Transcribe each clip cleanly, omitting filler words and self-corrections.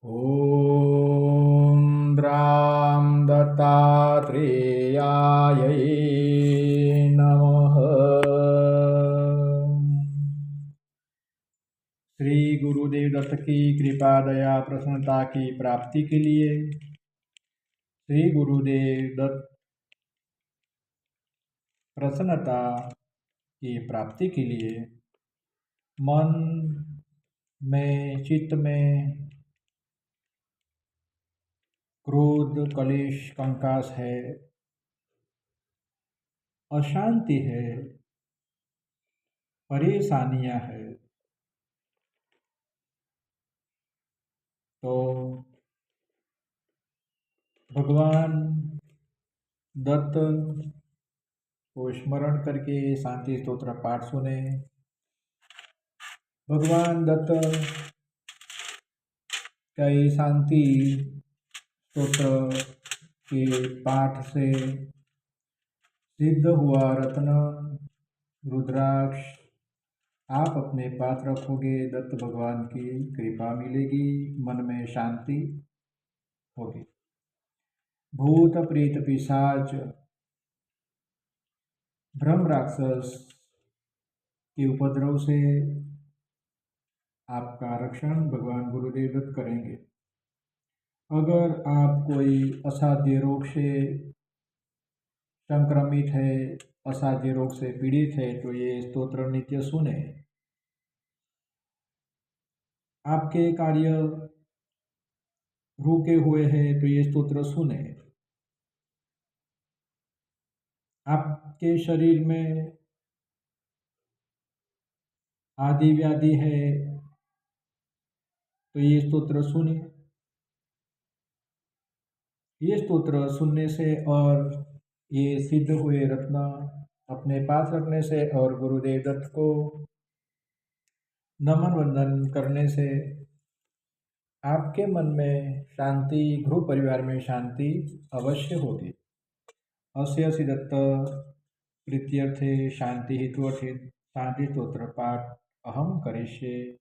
ॐ द्रां दत्तात्रेयायै नमः। श्री गुरुदेव दत्त की कृपा दया प्रसन्नता की प्राप्ति के लिए श्री गुरुदेव दत्त प्रसन्नता की प्राप्ति के लिए मन में, चित्त में क्रोध, कलेश, कंकास है, अशांति है, परेशानियां है, तो भगवान दत्त को स्मरण करके शांति स्तोत्र पाठ सुने। भगवान दत्त का ये शांति स्तोत्र के पाठ से सिद्ध हुआ रत्न रुद्राक्ष आप अपने पास रखोगे, दत्त भगवान की कृपा मिलेगी, मन में शांति होगी। भूत प्रेत पिशाच ब्रह्म राक्षस के उपद्रव से आपका रक्षण भगवान गुरुदेव दत्त करेंगे। अगर आप कोई असाध्य रोग से संक्रमित है, असाध्य रोग से पीड़ित है, तो ये स्तोत्र नित्य सुने। आपके कार्य रुके हुए हैं तो ये स्तोत्र सुने। आपके शरीर में आदि व्याधि है तो ये स्तोत्र सुने। ये स्तोत्र सुनने से और ये सिद्ध हुए रत्न अपने पास रखने से और गुरुदेव दत्त को नमन वंदन करने से आपके मन में शांति, गृह परिवार में शांति अवश्य होगी। अस्य सिद्धत्त प्रीत्यर्थे शांति हेतुर्थे शांति स्तोत्र पाठ अहम करिष्ये।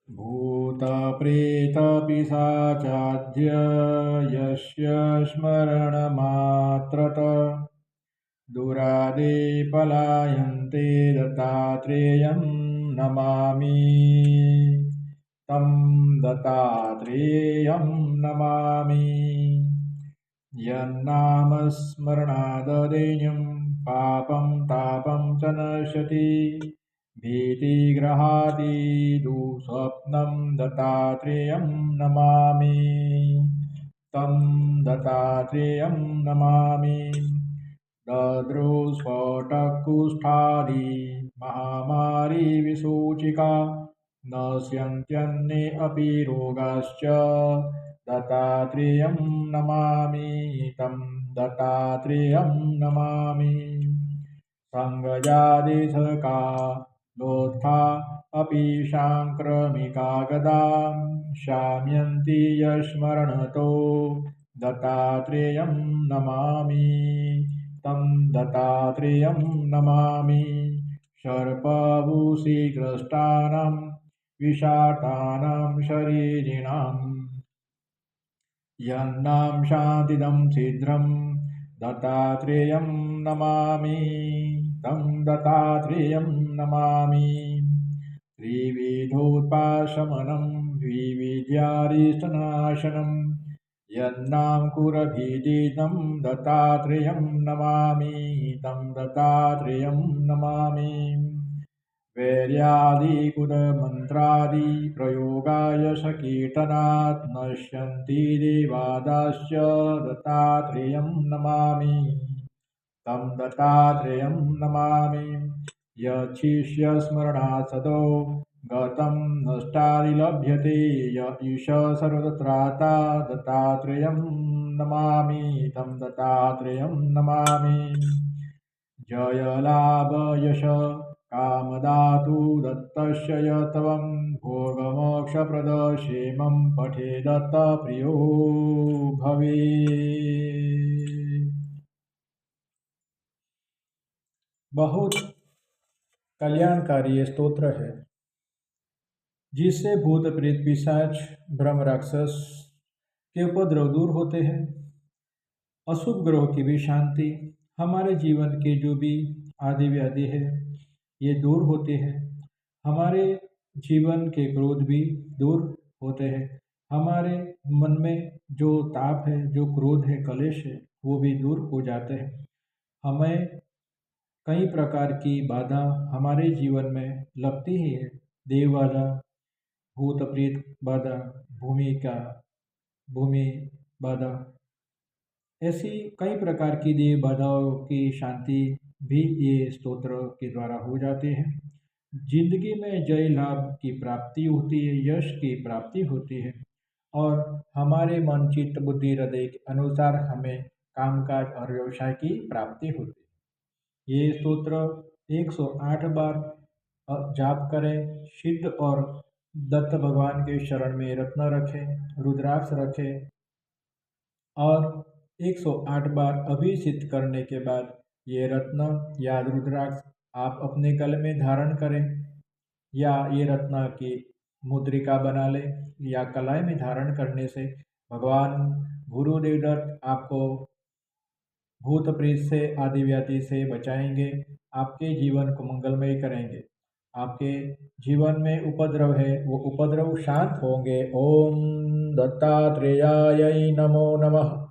भूत प्रेत पिशाचाद्य यस्य स्मरणमात्रत दुरादे पलायन्ते दत्तात्रेयं नमामि। तं दत्तात्रेयं नमामि। यन्नामस्मरणाददैन्यं पापं तापं च नश्यति। भीतिग्रहादि दुःस्वप्नं दत्तात्रेयं नमामि। तं दत्तात्रेयं नमामि। दद्रुस्फोटकुष्ठादि महामारी विसूचिका नश्यन्त्यन्ये अपि रोगाश्च दत्तात्रेयं नमामि। तं दत्तात्रेयं नमामि। संगजादेशका लोत्था अपि सांक्रमिका गदा शाम्यन्ति यस्मरणतो दत्तात्रेयं नमामि। तं दत्तात्रेयं नमामि। सर्पभूषिग्रस्तानां विषाटानां शरीरिणां यन्नां शान्तिदं शीघ्रं दत्तात्रेयं नमामि। तं दत्तात्रेयं नमामि। त्रिविधोत्पाशमनं विविध्यारिष्टनाशनं यन्नां कुरभीदिदं दत्तात्रेयं नमामि। तं दत्तात्रेयं नमामि। वैर्यादिकुलमन्त्रादि प्रयोगाय सकीर्तनात् नश्यन्ति देवादाश्च दत्तात्रेयं नमामि। तं दत्तात्रेयं नमामि। यच्छिष्यस्मरणात् सदो गतं नष्टादि लभ्यते य ईश सर्वत्राता दत्तात्रेयं नमामि। तं दत्तात्रेयं नमामि। जयलाभ यश कामदातु दत्तस्य यत्त्वं भोगमोक्षप्रद क्षेमं पठे दत्तप्रियो भवेत्। बहुत कल्याणकारी स्तोत्र है, जिससे भूत प्रेत पिशाच ब्रह्म राक्षस के उपद्रव दूर होते हैं। अशुभ ग्रहों की भी शांति, हमारे जीवन के जो भी आदि व्याधि है ये दूर होते हैं। हमारे जीवन के क्रोध भी दूर होते हैं। हमारे मन में जो ताप है, जो क्रोध है, कलेश है, वो भी दूर हो जाते हैं। हमें कई प्रकार की बाधा हमारे जीवन में लगती ही है। देव बाधा, भूत प्रेत बाधा, भूमि बाधा, ऐसी कई प्रकार की देव बाधाओं की शांति भी ये स्तोत्र के द्वारा हो जाते हैं। जिंदगी में जय लाभ की प्राप्ति होती है, यश की प्राप्ति होती है और हमारे मन चित्त बुद्धि हृदय के अनुसार हमें कामकाज और व्यवसाय की प्राप्ति होती है। ये स्तोत्र 108 बार जाप करें। सिद्ध और दत्त भगवान के शरण में रत्न रखें, रुद्राक्ष रखें और 108 बार अभिषेक करने के बाद ये रत्न या रुद्राक्ष आप अपने गले में धारण करें या ये रत्न की मुद्रिका बना लें या कलाई में धारण करने से भगवान गुरुदेव दत्त आपको भूत प्रेत से आदि व्याधि से बचाएंगे, आपके जीवन को मंगलमय करेंगे। आपके जीवन में उपद्रव है वो उपद्रव शांत होंगे। ओम दत्तात्रेयाय नमो नमः।